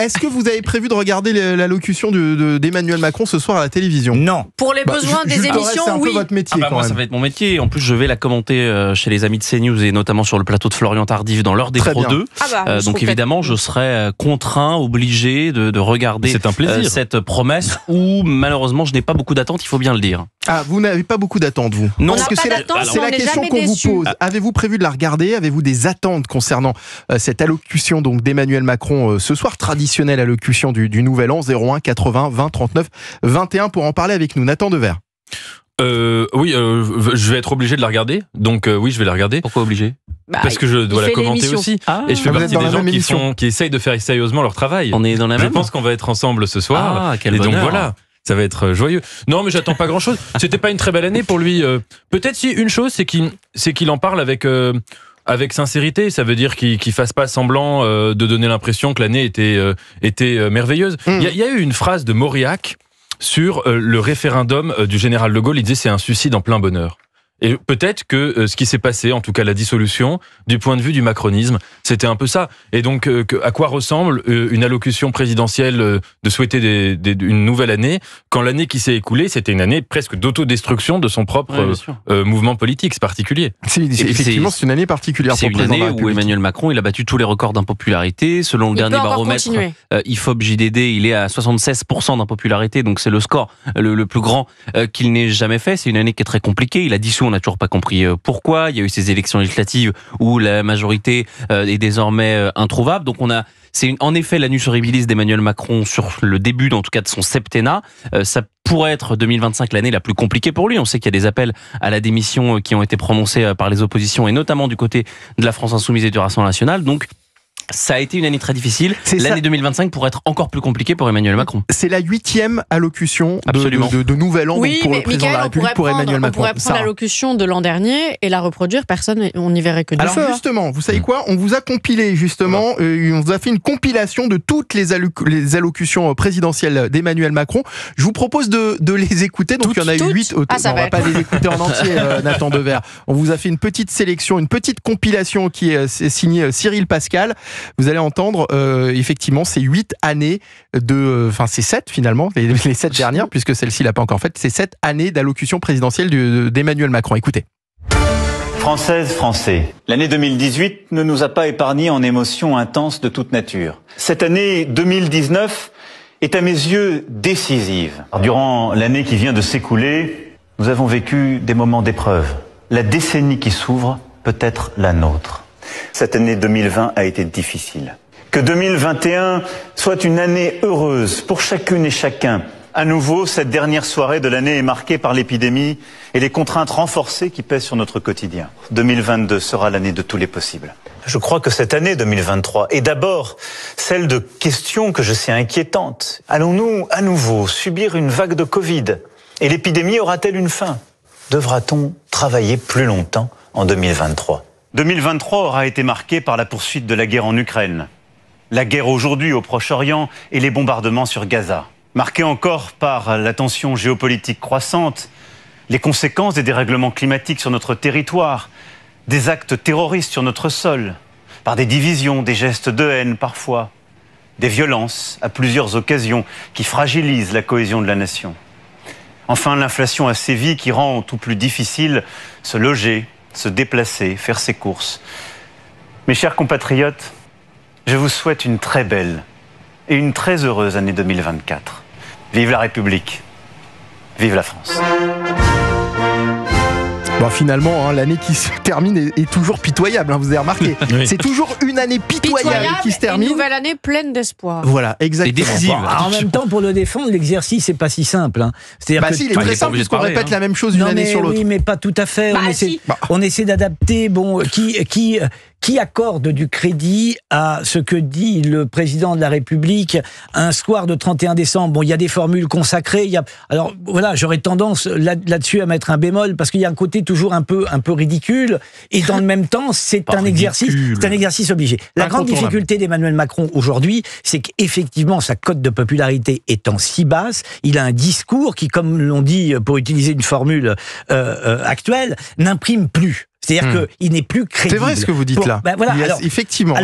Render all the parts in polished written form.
est-ce que vous avez prévu de regarder l'allocution d'Emmanuel Macron ce soir à la télévision? Pour les besoins des émissions, c'est un peu oui. votre métier. Moi, ça va être mon métier. En plus, je vais la commenter chez les amis de CNews et notamment sur le plateau de Florian Tardif dans l'heure des Pro 2. Donc évidemment, je serai contraint, obligé de regarder cette promesse où malheureusement, je n'ai pas beaucoup d'attentes, il faut bien le dire. Ah, vous n'avez pas beaucoup d'attentes, vous? Non, parce que c'est la question qu'on vous pose. Avez-vous prévu de la regarder? Avez-vous des attentes concernant cette allocution donc d'Emmanuel Macron ce soir, traditionnelle allocution du Nouvel An, 01 80 20 39 21 pour en parler avec nous. Nathan Dever. Oui, je vais être obligé de la regarder. Donc oui, je vais la regarder. Pourquoi obligé? Parce que je dois la commenter aussi. Et je fais partie des gens qui essayent de faire sérieusement leur travail. On est dans la même. Je pense qu'on va être ensemble ce soir. Quel et donc bonheur. voilà. Ça va être joyeux. Non, mais j'attends pas grand-chose. C'était pas une très belle année pour lui. Peut-être si une chose, c'est qu'il en parle avec sincérité. Ça veut dire qu'il fasse pas semblant de donner l'impression que l'année était merveilleuse. Il y a eu une phrase de Mauriac sur le référendum du général de Gaulle. Il disait c'est un suicide en plein bonheur. Et peut-être que ce qui s'est passé, en tout cas la dissolution, du point de vue du macronisme, c'était un peu ça. Et donc, à quoi ressemble une allocution présidentielle de souhaiter une nouvelle année, quand l'année qui s'est écoulée, c'était une année presque d'autodestruction de son propre mouvement politique, c'est particulier. Effectivement, c'est une année particulière. C'est une année où Emmanuel Macron, il a battu tous les records d'impopularité. Selon le dernier baromètre IFOP-JDD, il est à 76% d'impopularité, donc c'est le score le plus grand qu'il n'ait jamais fait. C'est une année qui est très compliquée. Il a dissous, on n'a toujours pas compris pourquoi. Il y a eu ces élections législatives où la majorité est désormais introuvable. Donc c'est en effet l'annus horribilis d'Emmanuel Macron sur le début, en tout cas de son septennat. Ça pourrait être 2025 l'année la plus compliquée pour lui. On sait qu'il y a des appels à la démission qui ont été prononcés par les oppositions et notamment du côté de la France Insoumise et du Rassemblement National. Donc ça a été une année très difficile. L'année 2025 pourrait être encore plus compliquée pour Emmanuel Macron. C'est la 8e allocution de Nouvel An pour le président de la République, pour Emmanuel Macron. On pourrait prendre l'allocution de l'an dernier et la reproduire, personne, on n'y verrait que du feu. Alors justement, vous savez quoi? On vous a compilé justement, on vous a fait une compilation de toutes les allocutions présidentielles d'Emmanuel Macron. Je vous propose de les écouter. Donc il y en a eu 8. On va pas les écouter en entier, Nathan Dever. On vous a fait une petite sélection, une petite compilation qui est signée Cyril Pascal. Vous allez entendre effectivement ces 8 années c'est 7 finalement, les 7 dernières, puisque celle-ci l'a pas encore faite, c'est 7 années d'allocution présidentielle d'Emmanuel Macron. Écoutez. Françaises, Français, l'année 2018 ne nous a pas épargnés en émotions intenses de toute nature. Cette année 2019 est à mes yeux décisive. Durant l'année qui vient de s'écouler, nous avons vécu des moments d'épreuve. La décennie qui s'ouvre peut être la nôtre. Cette année 2020 a été difficile. Que 2021 soit une année heureuse pour chacune et chacun. À nouveau, cette dernière soirée de l'année est marquée par l'épidémie et les contraintes renforcées qui pèsent sur notre quotidien. 2022 sera l'année de tous les possibles. Je crois que cette année 2023 est d'abord celle de questions que je sais inquiétantes. Allons-nous à nouveau subir une vague de Covid? Et l'épidémie aura-t-elle une fin? Devra-t-on travailler plus longtemps en 2023? 2023 aura été marqué par la poursuite de la guerre en Ukraine, la guerre aujourd'hui au Proche-Orient et les bombardements sur Gaza. Marqué encore par la tension géopolitique croissante, les conséquences des dérèglements climatiques sur notre territoire, des actes terroristes sur notre sol, par des divisions, des gestes de haine parfois, des violences à plusieurs occasions qui fragilisent la cohésion de la nation. Enfin, l'inflation a sévi qui rend tout plus difficile se loger, se déplacer, faire ses courses. Mes chers compatriotes, je vous souhaite une très belle et une très heureuse année 2024. Vive la République, vive la France. Bon, finalement, l'année qui se termine est toujours pitoyable, vous avez remarqué. Oui. C'est toujours une année pitoyable qui se termine. Une nouvelle année pleine d'espoir. Voilà, exactement. Et décisive. En même temps, pour le défendre, l'exercice, n'est pas si simple. C'est-à-dire il est très simple puisqu'on répète la même chose une année sur l'autre. Oui, mais pas tout à fait. On essaie d'adapter. Bon, qui accorde du crédit à ce que dit le président de la République un soir de 31 décembre? Bon, il y a des formules consacrées. Alors voilà, j'aurais tendance là-dessus à mettre un bémol parce qu'il y a un côté toujours un peu ridicule et dans le même temps, c'est un exercice obligé. La grande difficulté d'Emmanuel Macron aujourd'hui, c'est qu'effectivement sa cote de popularité étant si basse, il a un discours qui, comme l'on dit pour utiliser une formule actuelle, n'imprime plus. C'est-à-dire qu'il n'est plus crédible. C'est vrai ce que vous dites là. Voilà, effectivement,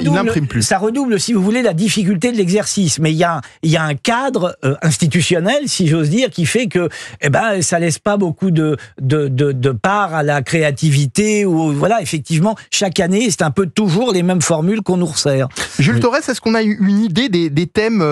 il n'imprime plus. Ça redouble, si vous voulez, la difficulté de l'exercice. Mais il y a un cadre institutionnel, si j'ose dire, qui fait que ça laisse pas beaucoup de part à la créativité. Ou voilà, effectivement, chaque année, c'est un peu toujours les mêmes formules qu'on nous resserre. Jules Torres, est-ce qu'on a une idée des thèmes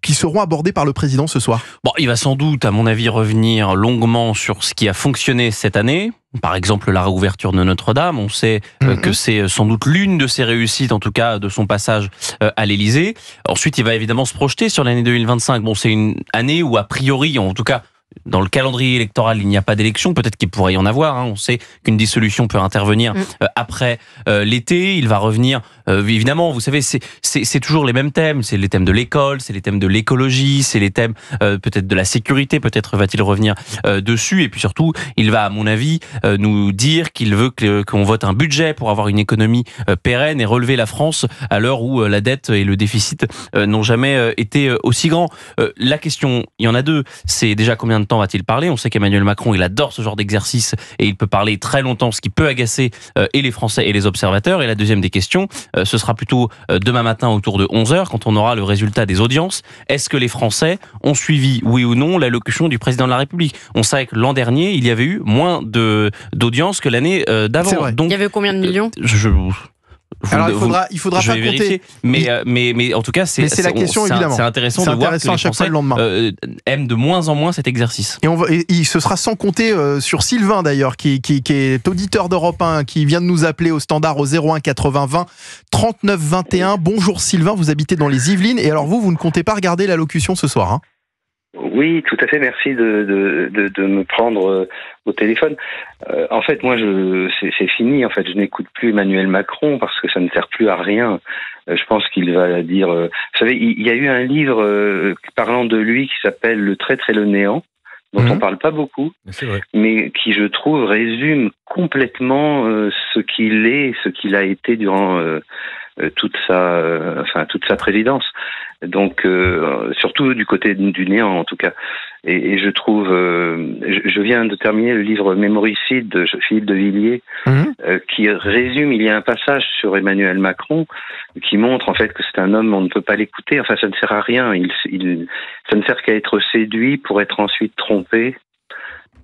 qui seront abordés par le président ce soir? Bon, il va sans doute, à mon avis, revenir longuement sur ce qui a fonctionné cette année. Par exemple, la réouverture de Notre-Dame. On sait que c'est sans doute l'une de ses réussites, en tout cas de son passage à l'Élysée. Ensuite, il va évidemment se projeter sur l'année 2025. Bon, c'est une année où, a priori, en tout cas, dans le calendrier électoral, il n'y a pas d'élection. Peut-être qu'il pourrait y en avoir. On sait qu'une dissolution peut intervenir après l'été. Il va revenir, évidemment, vous savez, c'est toujours les mêmes thèmes. C'est les thèmes de l'école, c'est les thèmes de l'écologie, c'est les thèmes peut-être de la sécurité. Peut-être va-t-il revenir dessus. Et puis surtout, il va, à mon avis, nous dire qu'il veut qu'on vote un budget pour avoir une économie pérenne et relever la France à l'heure où la dette et le déficit n'ont jamais été aussi grands. La question, il y en a deux. C'est déjà combien de temps va-t-il parler? On sait qu'Emmanuel Macron, il adore ce genre d'exercice et il peut parler très longtemps, ce qui peut agacer et les Français et les observateurs. Et la deuxième des questions, ce sera plutôt demain matin autour de 11h, quand on aura le résultat des audiences. Est-ce que les Français ont suivi, oui ou non, l'allocution du président de la République? On sait que l'an dernier, il y avait eu moins d'audiences que l'année d'avant. Donc, il y avait combien de millions? Alors il faudra pas compter, mais en tout cas c'est la question, évidemment. C'est intéressant de voir que les Français aiment de moins en moins cet exercice. Et ce sera sans compter sur Sylvain d'ailleurs, qui est auditeur d'Europe 1, qui vient de nous appeler au standard au 01 80 20 39 21. Bonjour Sylvain, vous habitez dans les Yvelines et alors vous ne comptez pas regarder l'allocution ce soir, hein? Oui, tout à fait. Merci de me prendre au téléphone. En fait, moi, c'est fini. En fait, je n'écoute plus Emmanuel Macron parce que ça ne sert plus à rien. Je pense qu'il va dire. Vous savez, il y a eu un livre parlant de lui qui s'appelle Le traître et le néant, dont on parle pas beaucoup, mais qui, je trouve, résume complètement ce qu'il est, ce qu'il a été durant toute sa présidence. Donc, surtout du côté du néant, en tout cas. Et je trouve, je viens de terminer le livre Mémoricide de Philippe de Villiers, qui résume, il y a un passage sur Emmanuel Macron qui montre en fait que c'est un homme, on ne peut pas l'écouter, enfin ça ne sert à rien, ça ne sert qu'à être séduit pour être ensuite trompé.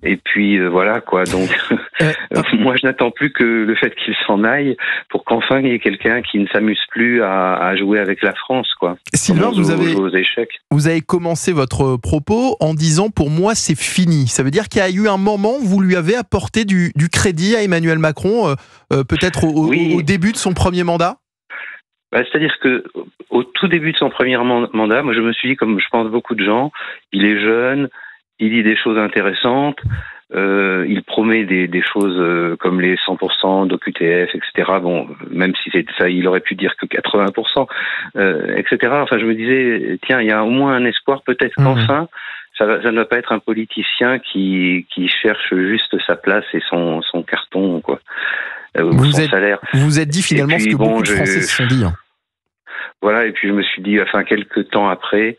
Et puis voilà quoi, donc moi je n'attends plus que le fait qu'il s'en aille pour qu'enfin il y ait quelqu'un qui ne s'amuse plus à jouer avec la France quoi. Sylvain, vous avez commencé votre propos en disant pour moi c'est fini. Ça veut dire qu'il y a eu un moment où vous lui avez apporté du crédit à Emmanuel Macron, peut-être au début de son premier mandat? C'est-à-dire que au tout début de son premier mandat, moi je me suis dit, comme je pense beaucoup de gens, il est jeune, il dit des choses intéressantes, il promet des choses comme les 100% d'OQTF, etc. Bon, même si c'est ça, il aurait pu dire que 80%, etc. Enfin, je me disais, tiens, il y a au moins un espoir, peut-être qu'enfin, ça ne va pas être un politicien qui cherche juste sa place et son carton, quoi, ou son salaire. Vous êtes dit finalement ce que beaucoup de Français se sont dit. Hein. Voilà, et puis je me suis dit, enfin, quelques temps après,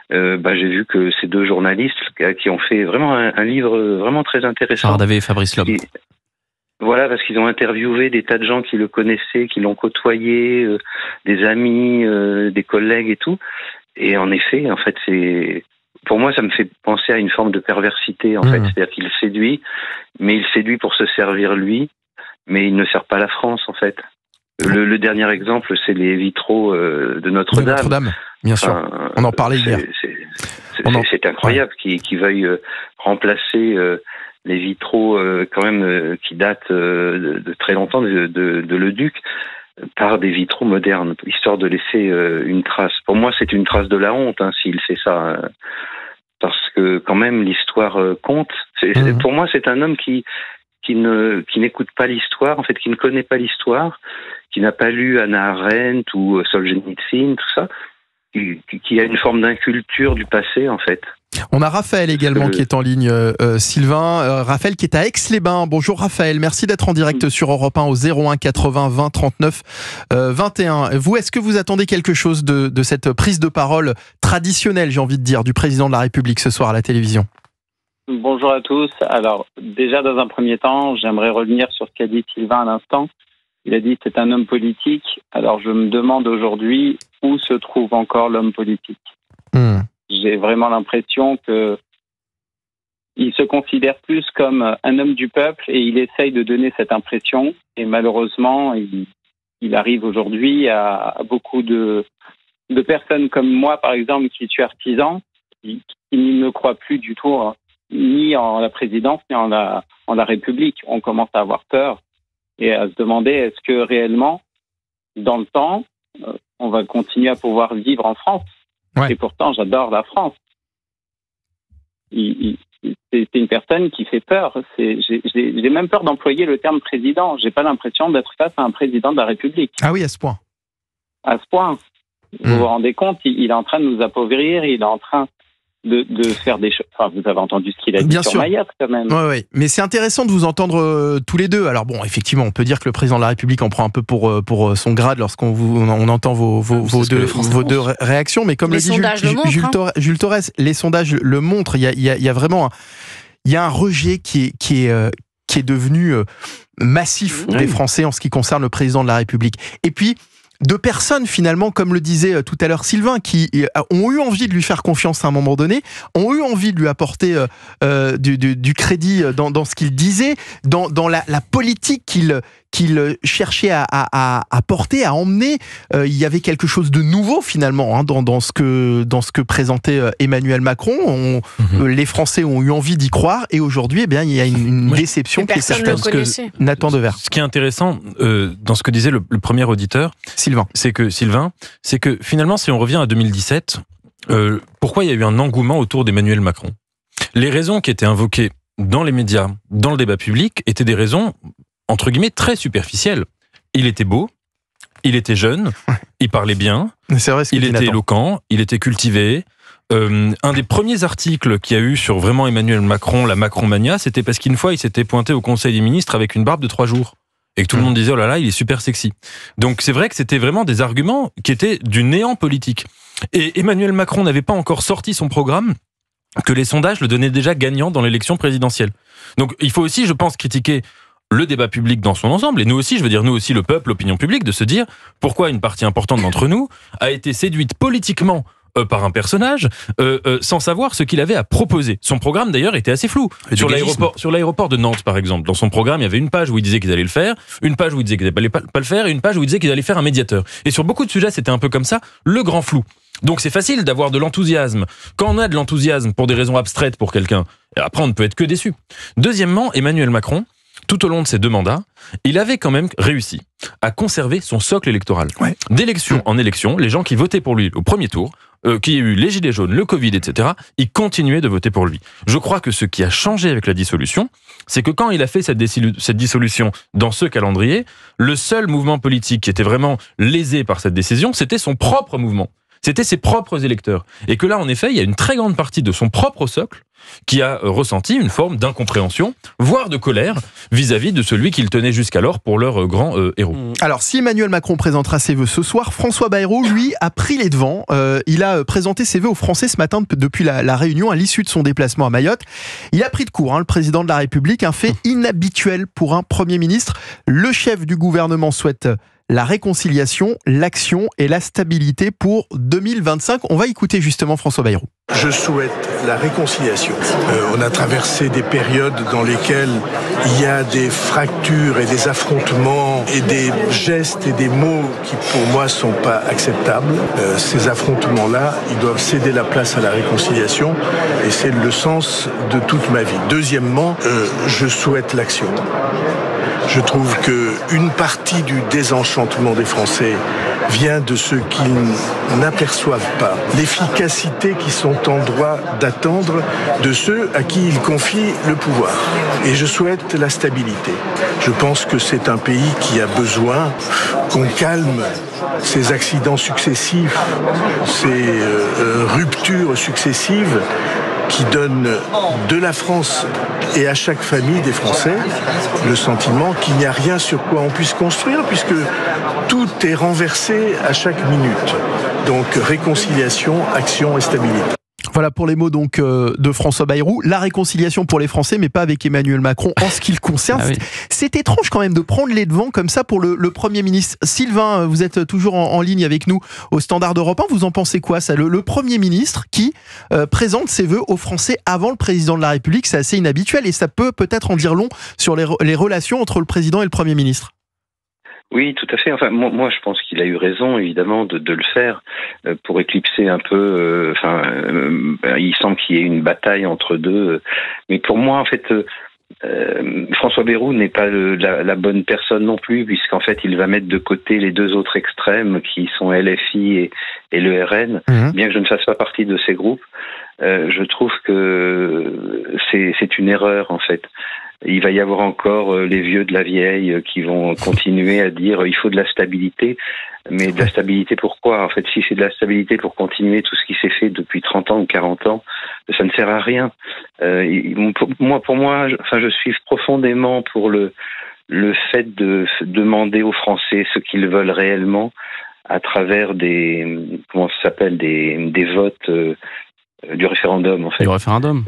j'ai vu que ces deux journalistes qui ont fait vraiment un livre vraiment très intéressant. Charles-David et Fabrice Lhomme. Voilà, parce qu'ils ont interviewé des tas de gens qui le connaissaient, qui l'ont côtoyé, des amis, des collègues et tout. Et en effet, en fait, pour moi, ça me fait penser à une forme de perversité, en fait. C'est-à-dire qu'il séduit, mais il séduit pour se servir lui, mais il ne sert pas la France, en fait. Le dernier exemple, c'est les vitraux de Notre-Dame. De Notre-Dame, bien sûr. On en parlait hier. C'est incroyable qu'ils veuillent remplacer les vitraux quand même qui datent de très longtemps de Leduc par des vitraux modernes, histoire de laisser une trace. Pour moi, c'est une trace de la honte s'il fait ça. Parce que quand même, l'histoire compte. Pour moi, c'est un homme qui n'écoute pas l'histoire, en fait, qui ne connaît pas l'histoire, qui n'a pas lu Hannah Arendt ou Solzhenitsyn, tout ça, qui a une forme d'inculture du passé, en fait. On a Raphaël également qui est en ligne, Sylvain. Raphaël qui est à Aix-les-Bains. Bonjour Raphaël, merci d'être en direct sur Europe 1 au 01 80 20 39 21. Vous, est-ce que vous attendez quelque chose de cette prise de parole traditionnelle, j'ai envie de dire, du président de la République ce soir à la télévision ? Bonjour à tous. Alors, déjà, dans un premier temps, j'aimerais revenir sur ce qu'a dit Sylvain à l'instant. Il a dit que c'est un homme politique. Alors, je me demande aujourd'hui où se trouve encore l'homme politique. J'ai vraiment l'impression que il se considère plus comme un homme du peuple et il essaye de donner cette impression. Et malheureusement, il arrive aujourd'hui à beaucoup de personnes comme moi, par exemple, qui suis artisan, qui ne croient plus du tout ni en la présidence, ni en la République. On commence à avoir peur et à se demander est-ce que réellement, dans le temps, on va continuer à pouvoir vivre en France. Et pourtant, j'adore la France. C'est une personne qui fait peur. J'ai même peur d'employer le terme président. J'ai pas l'impression d'être face à un président de la République. Ah oui, à ce point. À ce point. Vous vous rendez compte, il est en train de nous appauvrir, il est en train de faire des choses. Enfin, vous avez entendu ce qu'il a dit sur Mayotte, quand même. Oui. Mais c'est intéressant de vous entendre tous les deux. Alors bon, effectivement, on peut dire que le président de la République en prend un peu pour son grade lorsqu'on on entend vos deux réactions. Mais comme le dit Jules Torres, les sondages le montrent. Il y a vraiment un rejet qui est devenu massif des Français en ce qui concerne le président de la République. Et puis, de personnes finalement, comme le disait tout à l'heure Sylvain, qui ont eu envie de lui faire confiance à un moment donné, ont eu envie de lui apporter du crédit dans ce qu'il disait, dans la politique qu'il cherchait à porter, à emmener. Il y avait quelque chose de nouveau finalement dans ce que présentait Emmanuel Macron. Les Français ont eu envie d'y croire et aujourd'hui, il y a une déception qui est certaine. Nathan Dever. Ce qui est intéressant dans ce que disait le premier auditeur, Sylvain, c'est que finalement, si on revient à 2017, pourquoi il y a eu un engouement autour d'Emmanuel Macron? Les raisons qui étaient invoquées dans les médias, dans le débat public, étaient des raisons entre guillemets très superficielles. Il était beau, il était jeune, il parlait bien, il était éloquent, il était cultivé. Un des premiers articles qu'il y a eu sur vraiment Emmanuel Macron, la Macronmania, c'était parce qu'une fois il s'était pointé au Conseil des ministres avec une barbe de 3 jours. Et que tout le monde disait, oh là là, il est super sexy. Donc c'est vrai que c'était vraiment des arguments qui étaient du néant politique. Et Emmanuel Macron n'avait pas encore sorti son programme, que les sondages le donnaient déjà gagnant dans l'élection présidentielle. Donc il faut aussi, je pense, critiquer le débat public dans son ensemble, et nous aussi, nous aussi le peuple, l'opinion publique, de se dire pourquoi une partie importante d'entre nous a été séduite politiquement par un personnage sans savoir ce qu'il avait à proposer. Son programme d'ailleurs était assez flou. Sur l'aéroport de Nantes par exemple, dans son programme il y avait une page où il disait qu'ils allaient le faire, une page où il disait qu'ils n'allaient pas le faire et une page où il disait qu'ils allaient faire un médiateur. Et sur beaucoup de sujets c'était un peu comme ça, le grand flou. Donc c'est facile d'avoir de l'enthousiasme. Quand on a de l'enthousiasme pour des raisons abstraites pour quelqu'un, après on ne peut être que déçu. Deuxièmement, Emmanuel Macron, tout au long de ses 2 mandats, il avait quand même réussi à conserver son socle électoral. D'élection en élection, les gens qui votaient pour lui au premier tour, qu'il y ait eu les gilets jaunes, le Covid, etc., ils continuaient de voter pour lui. Je crois que ce qui a changé avec la dissolution, c'est que quand il a fait cette dissolution dans ce calendrier, le seul mouvement politique qui était vraiment lésé par cette décision, c'était son propre mouvement. C'était ses propres électeurs. Et que là, en effet, il y a une très grande partie de son propre socle qui a ressenti une forme d'incompréhension, voire de colère, vis-à-vis de celui qu'ils tenaient jusqu'alors pour leur grand héros. Alors, si Emmanuel Macron présentera ses vœux ce soir, François Bayrou, lui, a pris les devants. Il a présenté ses vœux aux Français ce matin depuis la Réunion, à l'issue de son déplacement à Mayotte. Il a pris de court, le président de la République, un fait inhabituel pour un Premier ministre. Le chef du gouvernement souhaite la réconciliation, l'action et la stabilité pour 2025. On va écouter justement François Bayrou. Je souhaite la réconciliation. On a traversé des périodes dans lesquelles il y a des fractures et des affrontements et des gestes et des mots qui pour moi sont pas acceptables. Ces affrontements-là, ils doivent céder la place à la réconciliation et c'est le sens de toute ma vie. Deuxièmement, je souhaite l'action. Je trouve qu'une partie du désenchantement des Français vient de ce qu'ils n'aperçoivent pas. L'efficacité qu'ils sont en droit d'attendre de ceux à qui ils confient le pouvoir. Et je souhaite la stabilité. Je pense que c'est un pays qui a besoin qu'on calme ces accidents successifs, ces ruptures successives qui donnent de la France et à chaque famille des Français le sentiment qu'il n'y a rien sur quoi on puisse construire puisque tout est renversé à chaque minute. Donc réconciliation, action et stabilité. Voilà pour les mots donc de François Bayrou. La réconciliation pour les Français, mais pas avec Emmanuel Macron en ce qui le concerne. C'est étrange quand même de prendre les devants comme ça pour le Premier ministre. Sylvain, vous êtes toujours en ligne avec nous au Standard d'Europe 1. Vous en pensez quoi, ça, le Premier ministre qui présente ses vœux aux Français avant le Président de la République, c'est assez inhabituel et ça peut peut-être en dire long sur les relations entre le Président et le Premier ministre. Oui, tout à fait. Enfin, moi, je pense qu'il a eu raison, évidemment, de le faire pour éclipser un peu. Il semble qu'il y ait une bataille entre deux. Mais pour moi, en fait, François Bayrou n'est pas la bonne personne non plus, puisqu'en fait, il va mettre de côté les deux autres extrêmes qui sont LFI et le RN. Bien que je ne fasse pas partie de ces groupes, je trouve que c'est une erreur, en fait. Il va y avoir encore les vieux de la vieille qui vont continuer à dire il faut de la stabilité. Mais de la stabilité pourquoi? En fait, si c'est de la stabilité pour continuer tout ce qui s'est fait depuis 30 ans ou 40 ans, ça ne sert à rien. Pour moi, je suis profondément pour le fait de demander aux Français ce qu'ils veulent réellement à travers des votes du référendum, en fait. Du référendum.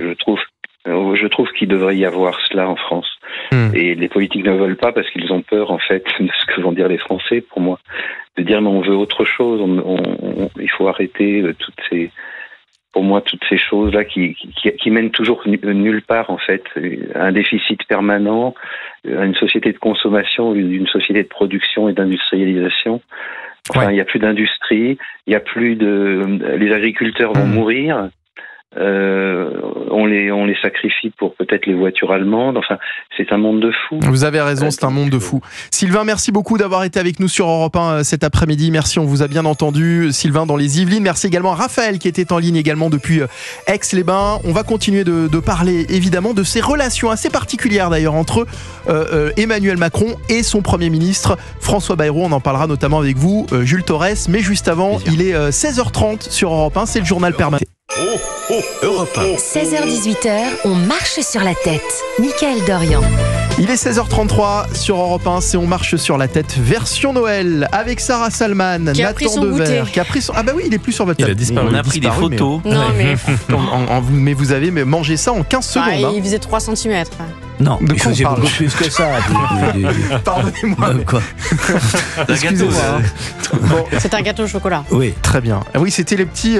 Je trouve qu'il devrait y avoir cela en France. Et les politiques ne veulent pas parce qu'ils ont peur, en fait, de ce que vont dire les Français, pour moi. De dire, mais on veut autre chose. Il faut arrêter toutes ces choses-là qui mènent toujours nulle part, en fait. Un déficit permanent, une société de consommation, une société de production et d'industrialisation. Enfin, il n'y a plus d'industrie, les agriculteurs vont mourir. On les sacrifie pour peut-être les voitures allemandes. Enfin, c'est un monde de fous. Vous avez raison, c'est un monde de fous. Sylvain, merci beaucoup d'avoir été avec nous sur Europe 1 cet après-midi. Merci, on vous a bien entendu. Sylvain dans les Yvelines. Merci également à Raphaël qui était en ligne également depuis Aix-les-Bains. On va continuer de parler évidemment de ces relations assez particulières d'ailleurs entre Emmanuel Macron et son Premier ministre François Bayrou. On en parlera notamment avec vous, Jules Torres. Mais juste avant, il est 16h30 sur Europe 1. C'est le journal permanent. Europe 1. 16h-18h, on marche sur la tête. Mickaël Dorian. Il est 16h33 sur Europe 1, c'est On marche sur la tête version Noël avec Sarah Salman, Nathan Dever, qui a pris son... Ah bah oui, il est plus sur votre table. Il a disparu. On a pris des photos. Mais... Non mais... mais vous avez mangé ça en 15 secondes. Il faisait 3 cm. Non, il faisait beaucoup plus que ça. Pardonnez-moi. Quoi Excusez-moi. Bon. C'est un gâteau au chocolat. Oui, très bien. Oui, c'était les petits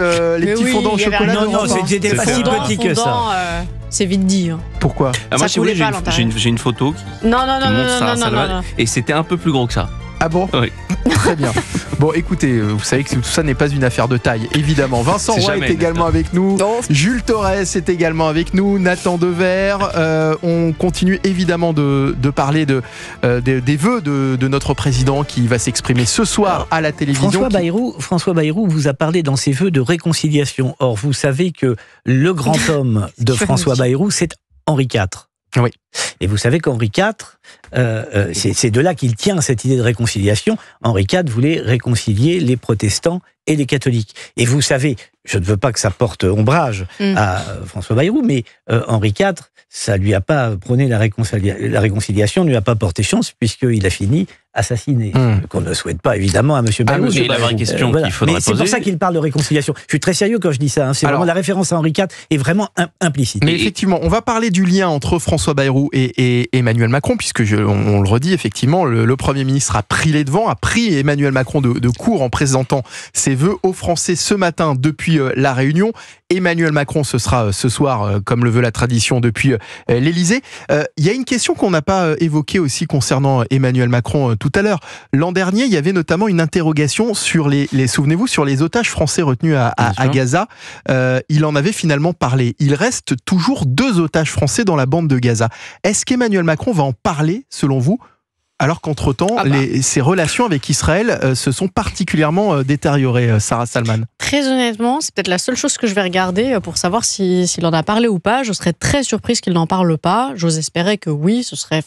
fondants au chocolat. Non, c'était pas si petit que ça. C'est vite dit. Pourquoi? Moi, si vous voulez, j'ai une photo qui montre Sarah Salman et c'était un peu plus gros que ça. Ah bon? Oui. Très bien. Bon, écoutez, vous savez que tout ça n'est pas une affaire de taille, évidemment. Vincent Roy est également avec nous. Jules Torres est également avec nous. Nathan Dever. On continue évidemment de parler des vœux de notre président qui va s'exprimer ce soir à la télévision. François Bayrou vous a parlé dans ses vœux de réconciliation. Or, vous savez que le grand homme de François Bayrou, c'est Henri IV. Oui. Et vous savez qu'Henri IV, c'est de là qu'il tient cette idée de réconciliation. Henri IV voulait réconcilier les protestants et les catholiques. Et vous savez, je ne veux pas que ça porte ombrage à François Bayrou, mais Henri IV, ça lui a pas prôné la réconciliation, ne lui a pas porté chance, puisqu'il a fini assassiné. Qu'on ne souhaite pas, évidemment, à M. Bayrou. C'est la vraie question qu'il faudrait poser. C'est pour ça qu'il parle de réconciliation. Je suis très sérieux quand je dis ça. C'est vraiment la référence à Henri IV est vraiment implicite. Mais effectivement, on va parler du lien entre François Bayrou et Emmanuel Macron, puisque on le redit, effectivement, le Premier ministre a pris les devants, a pris Emmanuel Macron de court en présentant ses vœux aux Français ce matin depuis La Réunion. Emmanuel Macron, ce sera ce soir, comme le veut la tradition, depuis l'Élysée. Il y a une question qu'on n'a pas évoquée aussi concernant Emmanuel Macron tout à l'heure. L'an dernier, il y avait notamment une interrogation sur souvenez-vous, sur les otages français retenus à Gaza. Il en avait finalement parlé. Il reste toujours 2 otages français dans la bande de Gaza. Est-ce qu'Emmanuel Macron va en parler, selon vous, alors qu'entre-temps, ses relations avec Israël se sont particulièrement détériorées, Sarah Salman? Très honnêtement, c'est peut-être la seule chose que je vais regarder pour savoir s'il en a parlé ou pas. Je serais très surprise qu'il n'en parle pas. J'ose espérer que oui, ce serait...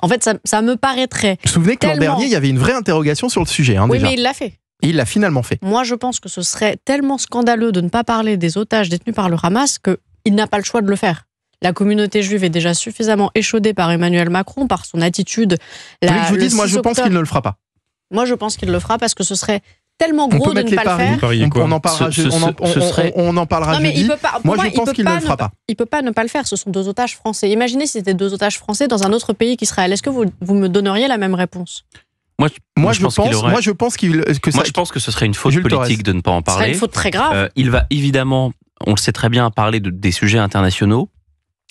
En fait, ça me paraîtrait... Vous vous souvenez que l'an dernier, il y avait une vraie interrogation sur le sujet. Oui, déjà. Mais il l'a fait. Il l'a finalement fait. Moi, je pense que ce serait tellement scandaleux de ne pas parler des otages détenus par le Hamas qu'il n'a pas le choix de le faire. La communauté juive est déjà suffisamment échaudée par Emmanuel Macron, par son attitude. Je vous dis, moi je pense qu'il ne le fera pas. Moi je pense qu'il le fera parce que ce serait tellement gros de ne pas le faire. On en parlera jeudi. Moi, je pense qu'il ne le fera pas. Il ne peut pas ne pas le faire. Ce sont 2 otages français. Imaginez si c'était 2 otages français dans un autre pays qu'Israël. Est-ce que vous me donneriez la même réponse ? Moi, je pense que ce serait une faute politique de ne pas en parler. Ce serait une faute très grave. Il va évidemment, on le sait très bien, parler des sujets internationaux,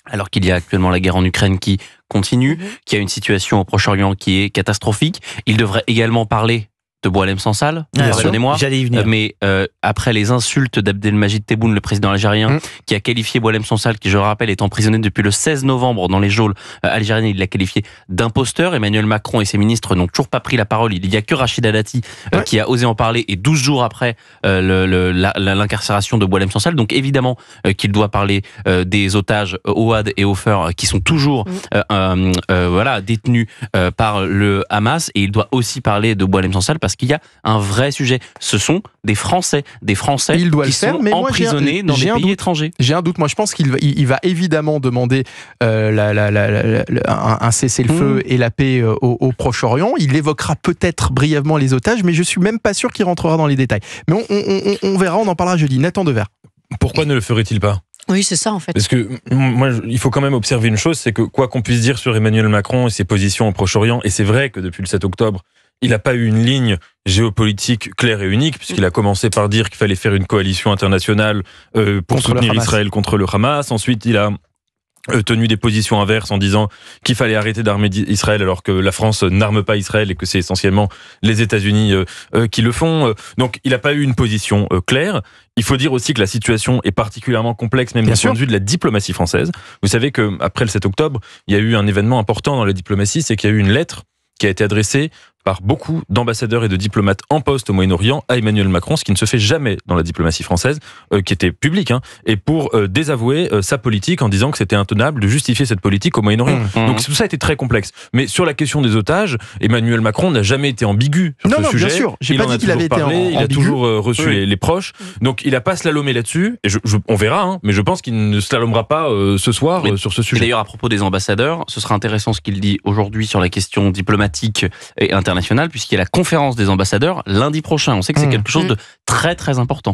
alors qu'il y a actuellement la guerre en Ukraine qui continue, qu'il y a une situation au Proche-Orient qui est catastrophique. Il devrait également parler de Boualem Sansal, pardonnez-moi, mais après les insultes d'Abdelmajid Tebboune, le président algérien, qui a qualifié Boualem Sansal, qui je le rappelle est emprisonné depuis le 16 novembre dans les geôles algériennes, il l'a qualifié d'imposteur. Emmanuel Macron et ses ministres n'ont toujours pas pris la parole. Il n'y a que Rachida Dati qui a osé en parler, et 12 jours après l'incarcération de Boualem Sansal. Donc évidemment qu'il doit parler des otages Ouad et Ofer qui sont toujours détenus par le Hamas, et il doit aussi parler de Boualem Sansal parce qu'il y a un vrai sujet. Ce sont des Français qui sont emprisonnés dans des pays étrangers. J'ai un doute. Moi, je pense qu'il va évidemment demander un cessez-le-feu et la paix au Proche-Orient. Il évoquera peut-être brièvement les otages, mais je suis même pas sûr qu'il rentrera dans les détails. Mais on verra, on en parlera jeudi. Nathan Dever. Pourquoi ne le ferait-il pas ? Oui, c'est ça en fait. Parce que moi, il faut quand même observer une chose, c'est que quoi qu'on puisse dire sur Emmanuel Macron et ses positions au Proche-Orient, et c'est vrai que depuis le 7 octobre, il n'a pas eu une ligne géopolitique claire et unique, puisqu'il a commencé par dire qu'il fallait faire une coalition internationale pour soutenir Israël contre le Hamas. Ensuite, il a tenu des positions inverses en disant qu'il fallait arrêter d'armer Israël alors que la France n'arme pas Israël et que c'est essentiellement les États-Unis qui le font. Donc il n'a pas eu une position claire. Il faut dire aussi que la situation est particulièrement complexe, même du point de vue de la diplomatie française. Vous savez qu'après le 7 octobre, il y a eu un événement important dans la diplomatie, c'est qu'il y a eu une lettre qui a été adressée par beaucoup d'ambassadeurs et de diplomates en poste au Moyen-Orient à Emmanuel Macron, ce qui ne se fait jamais dans la diplomatie française, qui était publique, et pour désavouer sa politique en disant que c'était intenable de justifier cette politique au Moyen-Orient. Donc tout ça a été très complexe. Mais sur la question des otages, Emmanuel Macron n'a jamais été ambigu sur ce sujet. Bien sûr. Il en a toujours parlé, il a toujours reçu les proches. Donc il n'a pas slalomé là-dessus, et on verra, mais je pense qu'il ne slalomera pas ce soir sur ce sujet. D'ailleurs, à propos des ambassadeurs, ce sera intéressant ce qu'il dit aujourd'hui sur la question diplomatique et internationale, puisqu'il y a la conférence des ambassadeurs lundi prochain. On sait que c'est quelque chose de très très important.